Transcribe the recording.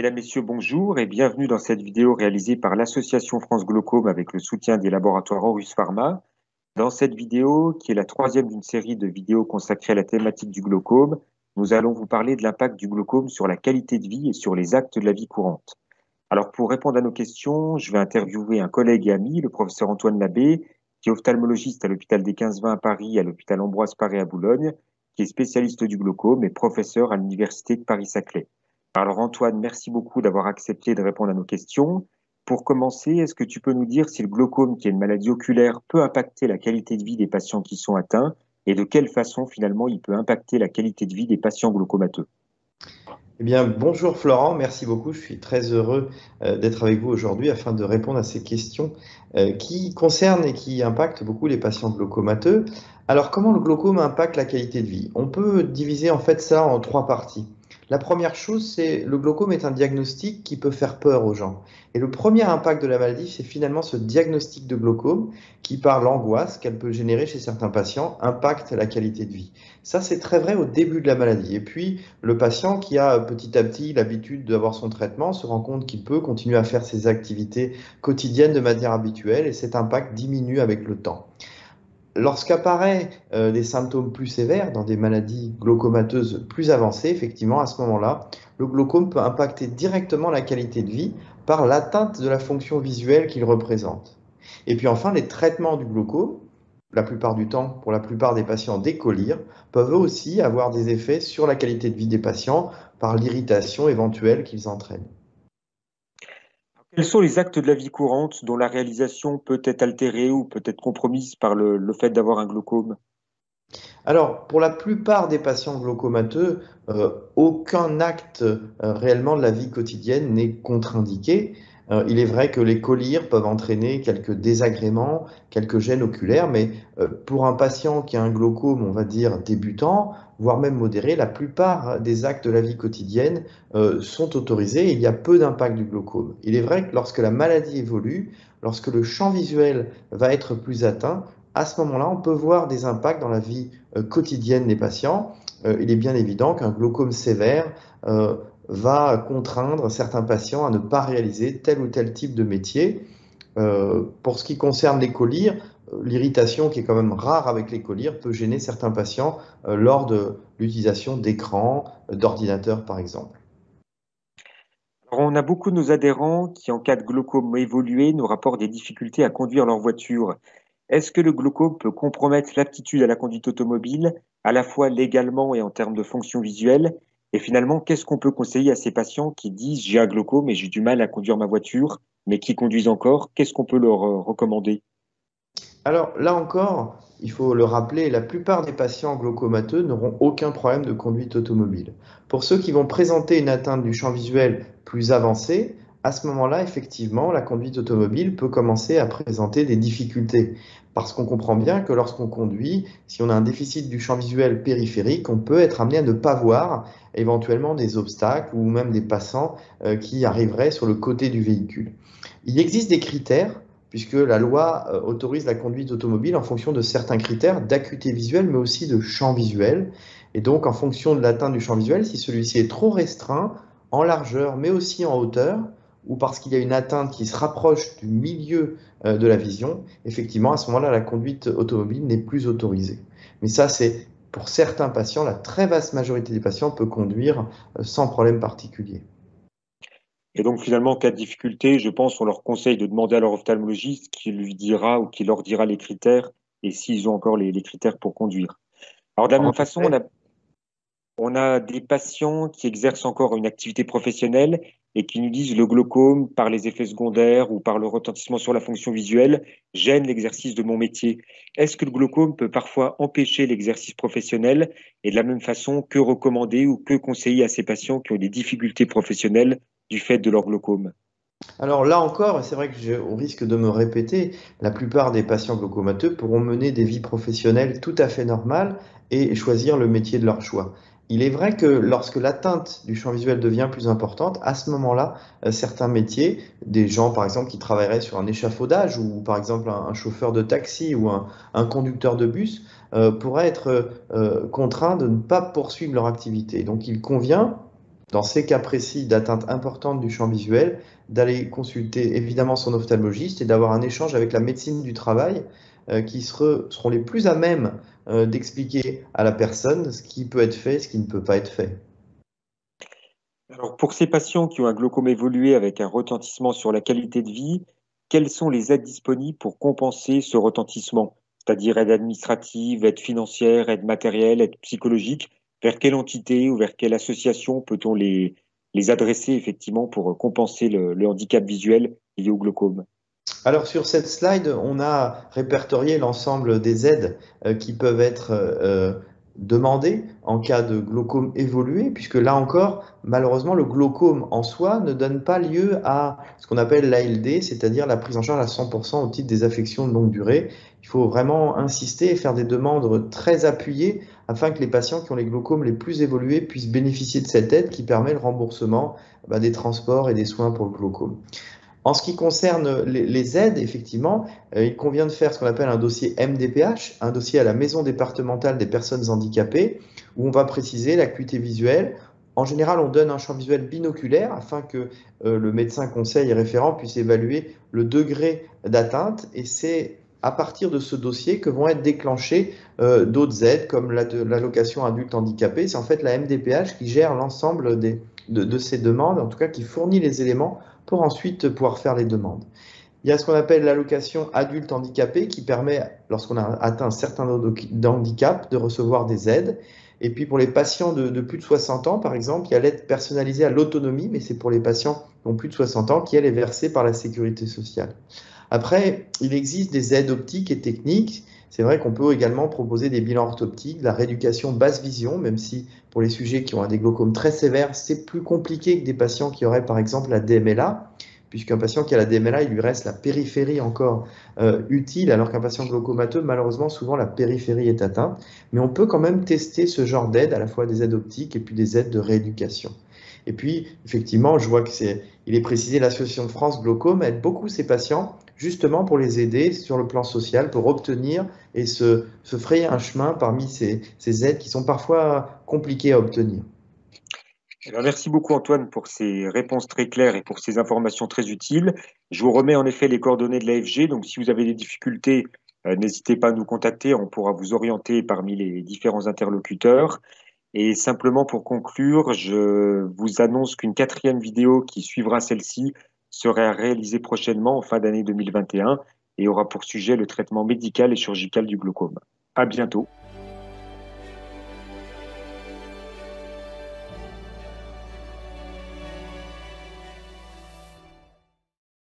Mesdames, Messieurs, bonjour et bienvenue dans cette vidéo réalisée par l'Association France Glaucome avec le soutien des laboratoires Aurus Pharma. Dans cette vidéo, qui est la troisième d'une série de vidéos consacrées à la thématique du glaucome, nous allons vous parler de l'impact du glaucome sur la qualité de vie et sur les actes de la vie courante. Alors, pour répondre à nos questions, je vais interviewer un collègue et ami, le professeur Antoine Labbé, qui est ophtalmologiste à l'hôpital des 15-20 à Paris et à l'hôpital Ambroise Paré à Boulogne, qui est spécialiste du glaucome et professeur à l'université de Paris-Saclay. Alors Antoine, merci beaucoup d'avoir accepté de répondre à nos questions. Pour commencer, est-ce que tu peux nous dire si le glaucome, qui est une maladie oculaire, peut impacter la qualité de vie des patients qui sont atteints et de quelle façon finalement il peut impacter la qualité de vie des patients glaucomateux? Eh bien, bonjour Florent, merci beaucoup. Je suis très heureux d'être avec vous aujourd'hui afin de répondre à ces questions qui concernent et qui impactent beaucoup les patients glaucomateux. Alors, comment le glaucome impacte la qualité de vie? On peut diviser en fait ça en trois parties. La première chose, c'est le glaucome est un diagnostic qui peut faire peur aux gens. Et le premier impact de la maladie, c'est finalement ce diagnostic de glaucome qui, par l'angoisse qu'elle peut générer chez certains patients, impacte la qualité de vie. Ça, c'est très vrai au début de la maladie. Et puis, le patient qui a petit à petit l'habitude d'avoir son traitement se rend compte qu'il peut continuer à faire ses activités quotidiennes de manière habituelle et cet impact diminue avec le temps. Lorsqu'apparaissent des symptômes plus sévères dans des maladies glaucomateuses plus avancées, effectivement, à ce moment-là, le glaucome peut impacter directement la qualité de vie par l'atteinte de la fonction visuelle qu'il représente. Et puis enfin, les traitements du glaucome, la plupart du temps, pour la plupart des patients des collyres, peuvent eux aussi avoir des effets sur la qualité de vie des patients par l'irritation éventuelle qu'ils entraînent. Quels sont les actes de la vie courante dont la réalisation peut être altérée ou peut être compromise par le fait d'avoir un glaucome? Alors, pour la plupart des patients glaucomateux, aucun acte réellement de la vie quotidienne n'est contre-indiqué. Il est vrai que les collyres peuvent entraîner quelques désagréments, quelques gènes oculaires, mais pour un patient qui a un glaucome, on va dire débutant, voire même modéré, la plupart des actes de la vie quotidienne sont autorisés et il y a peu d'impact du glaucome. Il est vrai que lorsque la maladie évolue, lorsque le champ visuel va être plus atteint, à ce moment-là, on peut voir des impacts dans la vie quotidienne des patients. Il est bien évident qu'un glaucome sévère va contraindre certains patients à ne pas réaliser tel ou tel type de métier. Pour ce qui concerne les collyres, l'irritation qui est quand même rare avec les collyres peut gêner certains patients lors de l'utilisation d'écrans, d'ordinateurs par exemple. Alors, on a beaucoup de nos adhérents qui, en cas de glaucome évolué, nous rapportent des difficultés à conduire leur voiture. Est-ce que le glaucome peut compromettre l'aptitude à la conduite automobile, à la fois légalement et en termes de fonction visuelle? Et finalement, qu'est-ce qu'on peut conseiller à ces patients qui disent j'ai un glaucome et j'ai du mal à conduire ma voiture, mais qui conduisent encore? Qu'est-ce qu'on peut leur recommander? Alors là encore, il faut le rappeler, la plupart des patients glaucomateux n'auront aucun problème de conduite automobile. Pour ceux qui vont présenter une atteinte du champ visuel plus avancée, à ce moment-là, effectivement, la conduite automobile peut commencer à présenter des difficultés. Parce qu'on comprend bien que lorsqu'on conduit, si on a un déficit du champ visuel périphérique, on peut être amené à ne pas voir éventuellement des obstacles ou même des passants qui arriveraient sur le côté du véhicule. Il existe des critères puisque la loi autorise la conduite automobile en fonction de certains critères d'acuité visuelle, mais aussi de champ visuel. Et donc, en fonction de l'atteinte du champ visuel, si celui-ci est trop restreint, en largeur, mais aussi en hauteur, ou parce qu'il y a une atteinte qui se rapproche du milieu de la vision, effectivement, à ce moment-là, la conduite automobile n'est plus autorisée. Mais ça, c'est pour certains patients, la très vaste majorité des patients peut conduire sans problème particulier. Et donc finalement, en cas de difficulté, je pense on leur conseille de demander à leur ophtalmologiste qui lui dira ou qui leur dira les critères et s'ils ont encore les critères pour conduire. Alors de la En même façon, effet, on a des patients qui exercent encore une activité professionnelle et qui nous disent le glaucome, par les effets secondaires ou par le retentissement sur la fonction visuelle, gêne l'exercice de mon métier. Est-ce que le glaucome peut parfois empêcher l'exercice professionnel et de la même façon, que recommander ou que conseiller à ces patients qui ont des difficultés professionnelles du fait de leur glaucome? alors là encore, et c'est vrai que au risque de me répéter, la plupart des patients glaucomateux pourront mener des vies professionnelles tout à fait normales et choisir le métier de leur choix. Il est vrai que lorsque l'atteinte du champ visuel devient plus importante, à ce moment-là, certains métiers, des gens par exemple qui travailleraient sur un échafaudage ou par exemple un chauffeur de taxi ou un conducteur de bus, pourraient être contraints de ne pas poursuivre leur activité. Donc il convient dans ces cas précis d'atteinte importante du champ visuel, d'aller consulter évidemment son ophtalmologiste et d'avoir un échange avec la médecine du travail qui seront les plus à même d'expliquer à la personne ce qui peut être fait, ce qui ne peut pas être fait. Alors, pour ces patients qui ont un glaucome évolué avec un retentissement sur la qualité de vie, quelles sont les aides disponibles pour compenser ce retentissement? C'est-à-dire aide administrative, aide financière, aide matérielle, aide psychologique. Vers quelle entité ou vers quelle association peut-on les adresser effectivement pour compenser le handicap visuel lié au glaucome? Alors sur cette slide, on a répertorié l'ensemble des aides qui peuvent être demandées en cas de glaucome évolué, puisque là encore, malheureusement, le glaucome en soi ne donne pas lieu à ce qu'on appelle l'ALD, c'est-à-dire la prise en charge à 100% au titre des affections de longue durée. Il faut vraiment insister et faire des demandes très appuyées afin que les patients qui ont les glaucomes les plus évolués puissent bénéficier de cette aide qui permet le remboursement des transports et des soins pour le glaucome. En ce qui concerne les aides, effectivement, il convient de faire ce qu'on appelle un dossier MDPH, un dossier à la Maison départementale des personnes handicapées, où on va préciser l'acuité visuelle. En général, on donne un champ visuel binoculaire afin que le médecin conseil et référent puisse évaluer le degré d'atteinte. Et c'est à partir de ce dossier que vont être déclenchées d'autres aides, comme l'allocation adulte handicapé. C'est en fait la MDPH qui gère l'ensemble de ces demandes, en tout cas qui fournit les éléments pour ensuite pouvoir faire les demandes. Il y a ce qu'on appelle l'allocation adulte handicapé qui permet, lorsqu'on a atteint un certain nombre d'handicap, de recevoir des aides. Et puis pour les patients de plus de 60 ans, par exemple, il y a l'aide personnalisée à l'autonomie, mais c'est pour les patients qui ont plus de 60 ans, qui elle est versée par la sécurité sociale. Après, il existe des aides optiques et techniques. C'est vrai qu'on peut également proposer des bilans orthoptiques, de la rééducation basse vision, même si pour les sujets qui ont des glaucomes très sévères, c'est plus compliqué que des patients qui auraient par exemple la DMLA, puisqu'un patient qui a la DMLA, il lui reste la périphérie encore utile, alors qu'un patient glaucomateux, malheureusement, souvent la périphérie est atteinte. Mais on peut quand même tester ce genre d'aide, à la fois des aides optiques et puis des aides de rééducation. Et puis, effectivement, je vois il est précisé, l'Association de France Glaucome aide beaucoup ces patients, justement pour les aider sur le plan social, pour obtenir et se frayer un chemin parmi ces aides qui sont parfois compliquées à obtenir. Eh bien, merci beaucoup Antoine pour ces réponses très claires et pour ces informations très utiles. Je vous remets en effet les coordonnées de l'AFG, donc si vous avez des difficultés, n'hésitez pas à nous contacter, on pourra vous orienter parmi les différents interlocuteurs. Et simplement pour conclure, je vous annonce qu'une quatrième vidéo qui suivra celle-ci sera réalisée prochainement en fin d'année 2021 et aura pour sujet le traitement médical et chirurgical du glaucome. À bientôt.